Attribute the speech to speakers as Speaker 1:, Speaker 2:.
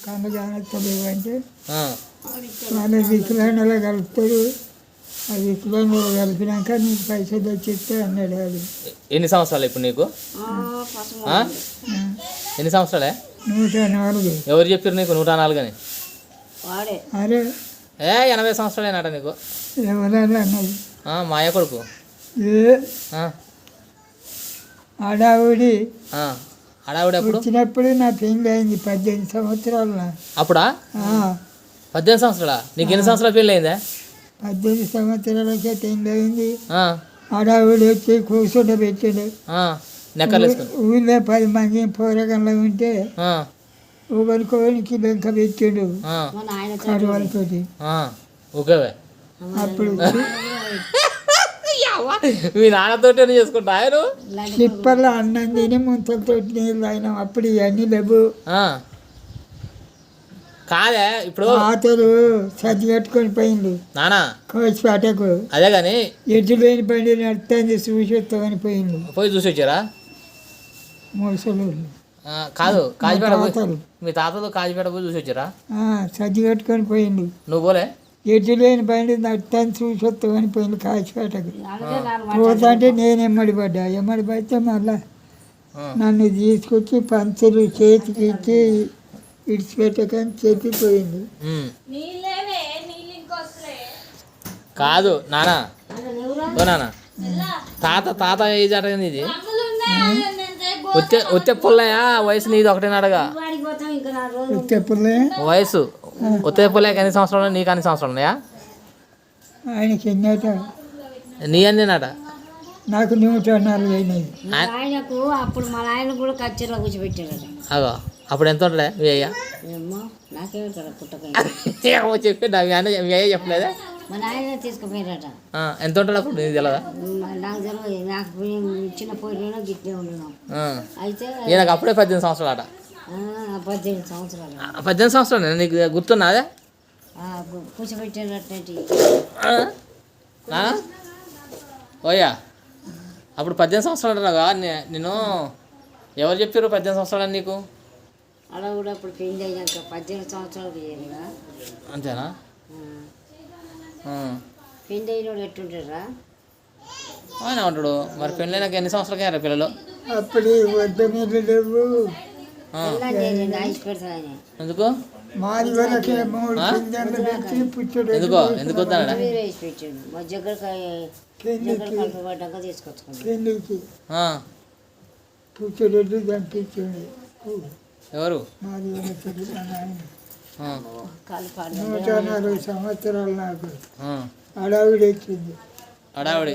Speaker 1: కళ్ళు కానొస్తలేవు అంటే వాళ్ళ వికలాంగులు కలుపుతారు. ఆ వికలాంగులు కలిపినాక నీకు పైసలు తెచ్చిస్తే అన్నాడు. అది
Speaker 2: ఎన్ని సంవత్సరాలు ఇప్పుడు నీకు? ఎన్ని సంవత్సరాలే?
Speaker 1: 104.
Speaker 2: ఎవరు చెప్పారు నీకు 104 అని?
Speaker 1: అరే
Speaker 2: 80 సంవత్సరాలేనట నీకు.
Speaker 1: ఎవరన్నా అన్నది
Speaker 2: మాయ కొడుకు
Speaker 1: అడావుడి
Speaker 2: అప్పుడు
Speaker 1: వచ్చినప్పుడు నా పెళ్ళి అయింది 18 సంవత్సరాలు.
Speaker 2: అప్పుడా? 18 సంవత్సరాలా? నీకు ఎన్ని సంవత్సరాలు పెళ్ళి అయిందా?
Speaker 1: 18 సంవత్సరాలకే పెళ్ళి అయింది. అడావుడి వచ్చి కూర్చోబెట్టాడు. ఊళ్ళో 10 మంది పోరగంలో ఉంటే ఒకరికొకరికి లెక్క పెట్టాడు కడవలతో. అప్పుడు
Speaker 2: మీ నాన్నతో చేసుకుంటా ఆయన
Speaker 1: స్లిప్పర్లో అన్నం తిని ముంతలతో నీళ్ళు ఆయన. అప్పుడు ఇవన్నీ లేవు.
Speaker 2: కాదే ఇప్పుడు
Speaker 1: ఆతరు సర్ది కట్టుకొని పోయిండు
Speaker 2: నానా
Speaker 1: కోసిపేటకు.
Speaker 2: అదే కానీ
Speaker 1: ఎడ్డు లేని బండి నడుతుంది చూసి వస్తామని పోయిండు.
Speaker 2: పోయి చూసి వచ్చారా?
Speaker 1: ముసలు
Speaker 2: కాదు కాజిపేట మీ తాతలు కాజిపేట పోయి చూసి వచ్చారా?
Speaker 1: సర్ది కట్టుకొని పోయిండు.
Speaker 2: నువ్వు పోలే?
Speaker 1: ఎడ్డు లేని బండి నడుతుంది చూసి వస్తామని పోయిండు కాసిపేటకు. పోతుంటే నేను ఎమ్మడి పడితే మళ్ళా నన్ను తీసుకొచ్చి పంచలు చేతికి ఇచ్చి ఇడిచిపెట్టకని చెప్పిపోయింది.
Speaker 2: కాదు నానా నానా తాత ఏ జరగదు ఇది వచ్చే పుల్లయా వయసు నీది ఒకటేనాడగా? వయసు ఒత్తే పుల్లయ్యకి ఎన్ని సంవత్సరాలు? నీకు అన్ని సంవత్సరాలు ఉన్నాయా?
Speaker 1: ఆయనకి ఎన్నట?
Speaker 2: నీ అన్నేనాట?
Speaker 1: నాకు 104 అయినాయి.
Speaker 3: ఆయనకు అప్పుడు మా ఆయన కూడా కచ్చేలో కూర్చోబెట్టాడు.
Speaker 2: అగో అప్పుడు ఎంత ఉంటుండే మీ అయ్యా? చెప్పి మీ అయ్యా చెప్పలేదా?
Speaker 3: మా నాయన తీసుకుపోయారట.
Speaker 2: ఎంత ఉంటాడు అప్పుడు? నీకు తెలియదా?
Speaker 3: నాకు తెలియదు. నాకు చిన్న పోయిన గిట్లే ఉండడం. అయితే
Speaker 2: ఈయనకు అప్పుడే 18 సంవత్సరాలు అట.
Speaker 3: 18 సంవత్సరాలు.
Speaker 2: 18 సంవత్సరాలు నీకు గుర్తున్నదే?
Speaker 3: కూర్చోబెట్టారట.
Speaker 2: ఓయ్యా అప్పుడు 18 సంవత్సరాలు రాగా నేను ఎవరు చెప్పారు 18 సంవత్సరాలు నీకు?
Speaker 3: అలా కూడా అప్పుడు పెళ్ళి అయ్యాక 18 సంవత్సరాలు తీయాలిగా.
Speaker 2: అంతేనా?
Speaker 3: పెళ్ళి అయినోడు ఎట్టుంటారా?
Speaker 2: ఆయన ఉంటాడు. మరి పెళ్ళి అయినాక ఎన్ని సంవత్సరాలకి అయ్యారా పిల్లలు?
Speaker 1: అప్పుడు వద్ద మీద లేవు.
Speaker 2: ఎందుకు? ఎందుకు వద్దాడా?
Speaker 3: మా జగ్గర పడ్డాక తీసుకొచ్చుకున్నాడు.
Speaker 1: పుచ్చరెడ్డి చంపించాడు.
Speaker 2: ఎవరు?
Speaker 1: 104 సంవత్సరాలు నాకు అడావిడి వచ్చింది.
Speaker 2: అడావిడి